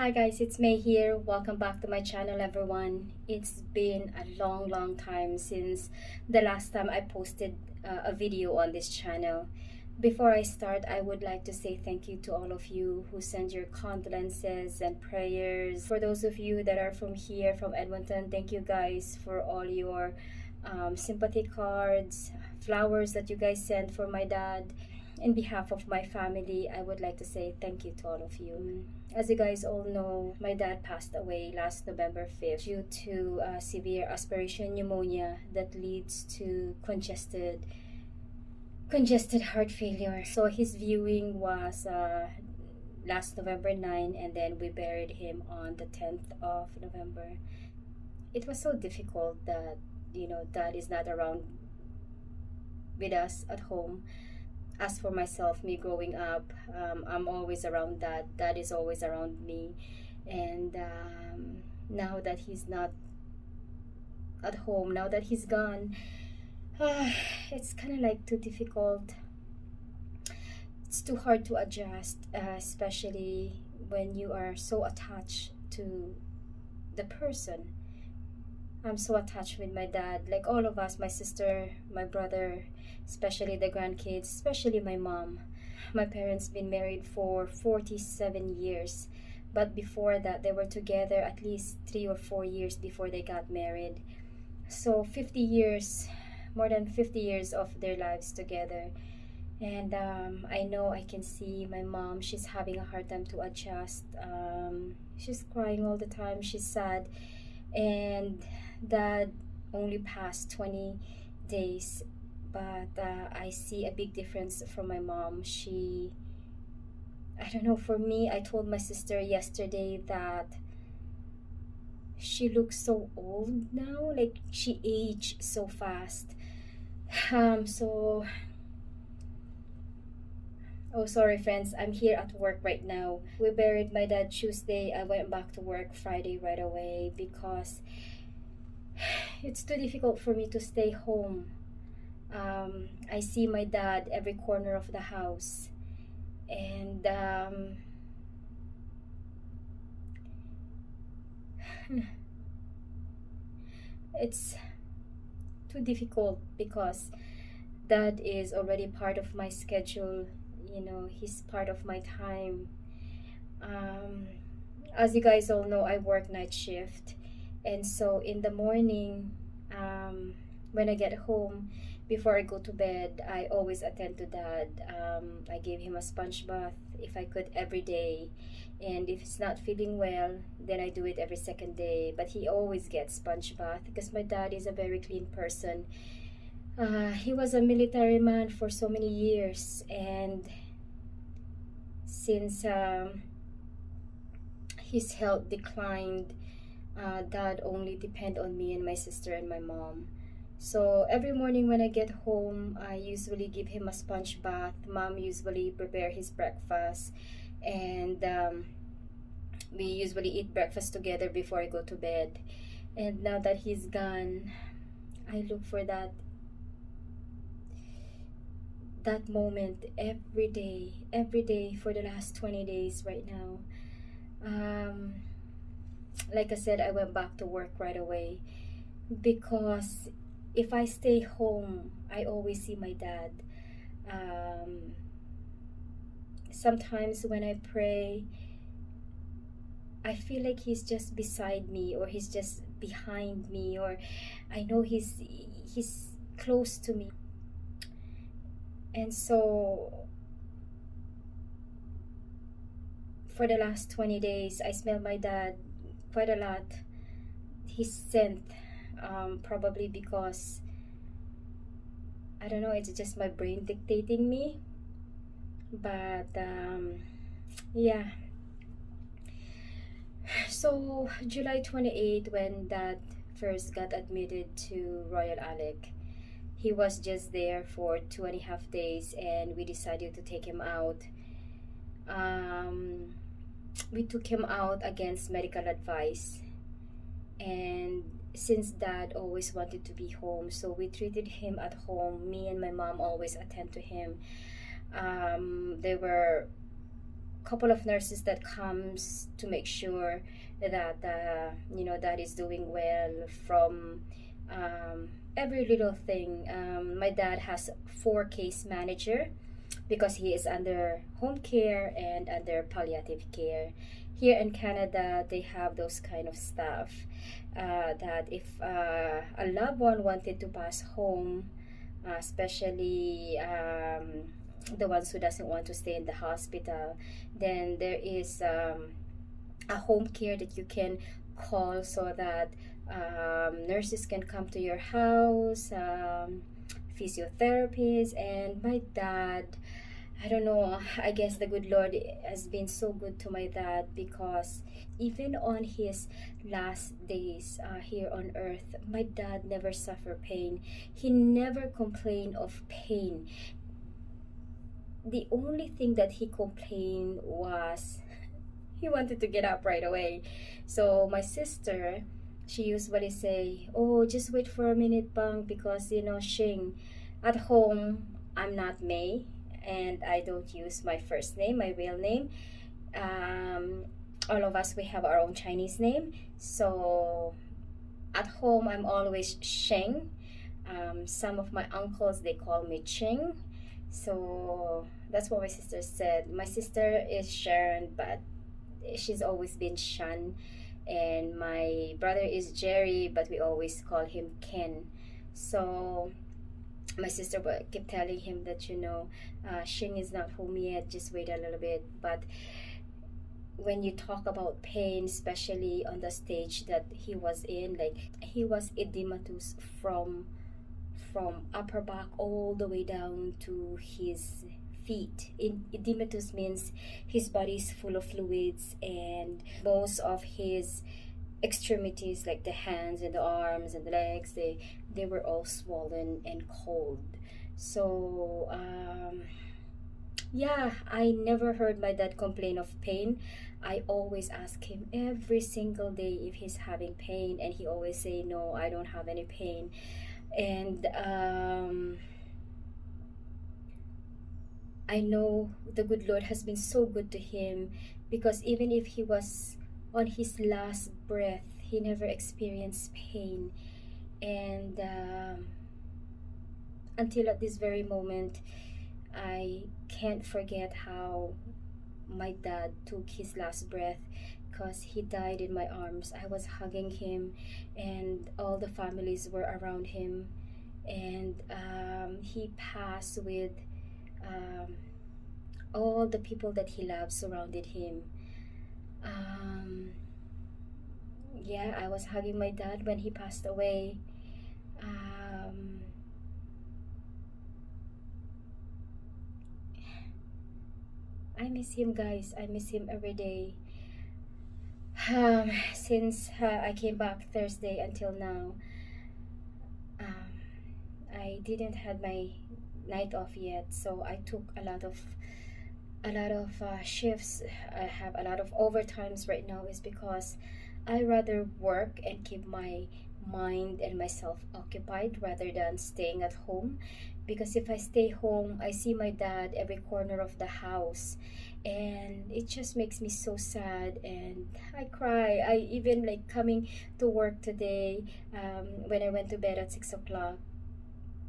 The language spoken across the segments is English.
Hi guys, it's May here. Welcome back to my channel everyone. It's been a long time since the last time I posted a video on this channel. Before I start, I would like to say thank you to all of you who send your condolences and prayers. For those of you that are from here, from Edmonton, thank you guys for all your sympathy cards, flowers that you guys sent for my dad. In behalf of my family, I would like to say thank you to all of you. As you guys all know, my dad passed away last November 5th due to severe aspiration pneumonia that leads to congested heart failure. So his viewing was last November 9, and then we buried him on the 10th of November. It was so difficult that, dad is not around with us at home. As for myself, me growing up, I'm always around dad. Dad is always around me. And now that he's not at home, now that he's gone, it's kind of like too difficult. It's too hard to adjust, especially when you are so attached to the person. I'm so attached with my dad, like all of us, my sister, my brother, especially the grandkids, especially my mom. My parents been married for 47 years, but before that they were together at least 3 or 4 years before they got married. So 50 years, more than 50 years of their lives together. And I know, I can see my mom, she's having a hard time to adjust. She's crying all the time, she's sad. And dad only passed 20 days, but I see a big difference from my mom. I don't know, for me, I told my sister yesterday that she looks so old now, like she aged so fast. Oh, sorry friends, I'm here at work right now. We buried my dad Tuesday. I went back to work Friday right away because it's too difficult for me to stay home. I see my dad every corner of the house, and it's too difficult because dad is already part of my schedule. He's part of my time. As you guys all know, I work night shift, and so in the morning, when I get home, before I go to bed, I always attend to dad. I gave him a sponge bath if I could every day, and if it's not feeling well, then I do it every second day. But he always gets sponge bath because my dad is a very clean person. He was a military man for so many years, and since his health declined, dad only depend on me and my sister and my mom. So every morning when I get home, I usually give him a sponge bath. Mom usually prepare his breakfast, and we usually eat breakfast together before I go to bed. And now that he's gone, I look for that moment every day for the last 20 days right now. Like I said, I went back to work right away because if I stay home, I always see my dad. Sometimes when I pray, I feel like he's just beside me, or he's just behind me, or I know he's close to me. And so for the last 20 days, I smell my dad quite a lot. His scent, probably because, I don't know, it's just my brain dictating me. But yeah. So July 28, when dad first got admitted to Royal Alec, he was just there for 2.5 days, and we decided to take him out. We took him out against medical advice, and since dad always wanted to be home, so we treated him at home. Me and my mom always attend to him. There were couple of nurses that comes to make sure that that is doing well from every little thing. My dad has 4 case manager because he is under home care and under palliative care. Here in Canada, they have those kind of stuff that if a loved one wanted to pass home, especially the ones who doesn't want to stay in the hospital, then there is a home care that you can call so that nurses can come to your house, physiotherapists. And my dad, I don't know, I guess the good Lord has been so good to my dad, because even on his last days here on earth, my dad never suffered pain. He never complained of pain. The only thing that he complained was he wanted to get up right away. So my sister, she usually say, "Oh, just wait for a minute, bang, because Shing, at home I'm not May, and I don't use my first name, my real name. All of us, we have our own Chinese name. So at home I'm always Sheng. Some of my uncles, they call me Ching." So that's what my sister said. My sister is Sharon, but she's always been Shan. And my brother is Jerry, but we always call him Ken. So my sister kept telling him that Shing is not home yet, just wait a little bit. But when you talk about pain, especially on the stage that he was in, like he was edematous from upper back all the way down to his feet. Edematous means his body is full of fluids, and most of his extremities, like the hands and the arms and the legs, they were all swollen and cold. So yeah, I never heard my dad complain of pain. I always ask him every single day if he's having pain, and he always say, "No, I don't have any pain." And I know the good Lord has been so good to him, because even if he was on his last breath, he never experienced pain. And until at this very moment, I can't forget how my dad took his last breath, because he died in my arms. I was hugging him, and all the families were around him. And he passed with all the people that he loved surrounded him. Yeah, I was hugging my dad when he passed away. I miss him, guys. I miss him every day. Since I came back Thursday until now, I didn't had my night off yet, so I took a lot of shifts. I have a lot of overtimes right now, is because I rather work and keep my mind and myself occupied rather than staying at home. Because if I stay home, I see my dad every corner of the house, and it just makes me so sad, and I cry. I even like coming to work today, when I went to bed at 6 o'clock,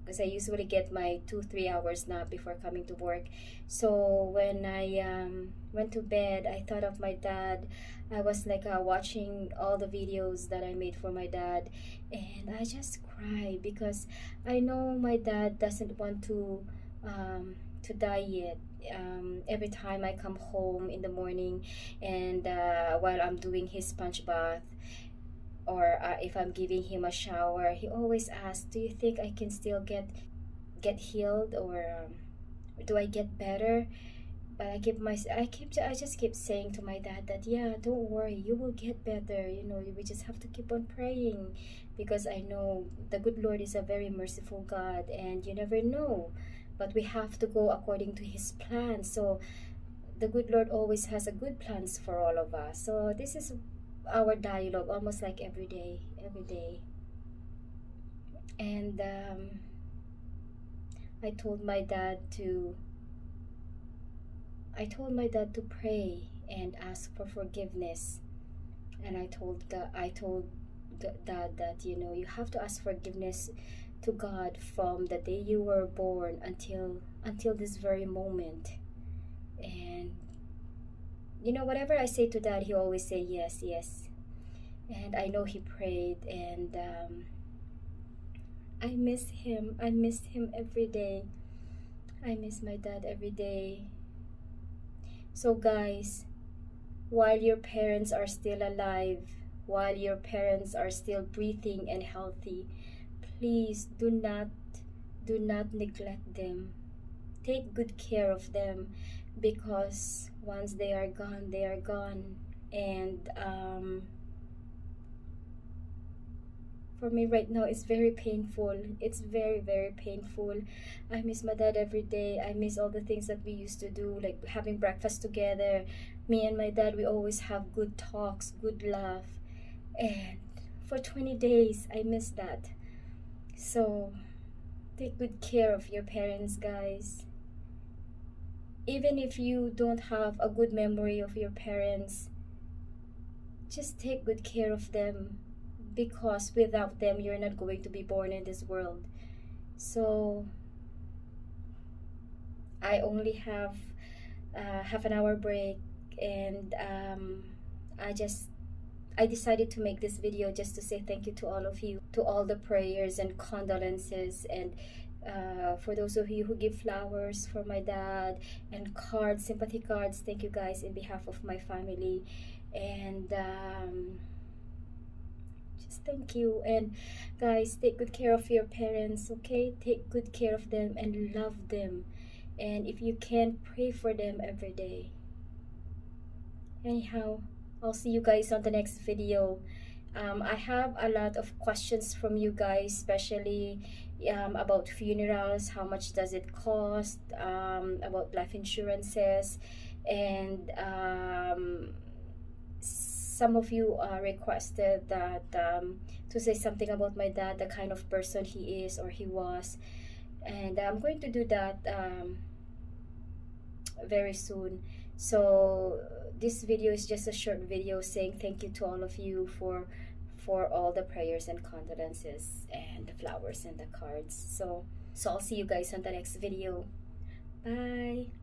because I usually get my 2-3 hours nap before coming to work. So when I went to bed, I thought of my dad. I was like watching all the videos that I made for my dad, and I just cry, because I know my dad doesn't want to die yet. Every time I come home in the morning, and while I'm doing his sponge bath, or if I'm giving him a shower, he always asks, "Do you think I can still get healed, or do I get better?" But I just keep saying to my dad that, "Yeah, don't worry, you will get better. We just have to keep on praying, because I know the good Lord is a very merciful God, and you never know, but we have to go according to His plan." So the good Lord always has a good plans for all of us. So this is our dialogue, almost like every day. And I told my dad to I told my dad to pray and ask for forgiveness. And I told dad that, you know, you have to ask forgiveness to God from the day you were born until this very moment. And you know, whatever I say to dad, he always say yes, yes. And I know he prayed, and I miss him. I miss him every day. I miss my dad every day. So guys, while your parents are still alive, while your parents are still breathing and healthy, please do not neglect them. Take good care of them, because once they are gone, they are gone. And for me right now, it's very painful. It's very, very painful. I miss my dad every day. I miss all the things that we used to do, like having breakfast together. Me and my dad, we always have good talks, good laugh. And for 20 days, I miss that. So take good care of your parents, guys. Even if you don't have a good memory of your parents, just take good care of them, because without them, you're not going to be born in this world. So I only have half an hour break, and I decided to make this video just to say thank you to all of you, to all the prayers and condolences, and for those of you who give flowers for my dad and cards, sympathy cards. Thank you guys in behalf of my family. And just thank you. And guys, take good care of your parents, okay? Take good care of them and love them. And if you can, pray for them every day. Anyhow, I'll see you guys on the next video. I have a lot of questions from you guys, especially about funerals. How much does it cost? About life insurances. And some of you requested that to say something about my dad, the kind of person he is or he was. And I'm going to do that very soon. So this video is just a short video saying thank you to all of you for all the prayers and condolences and the flowers and the cards. So I'll see you guys on the next video. Bye.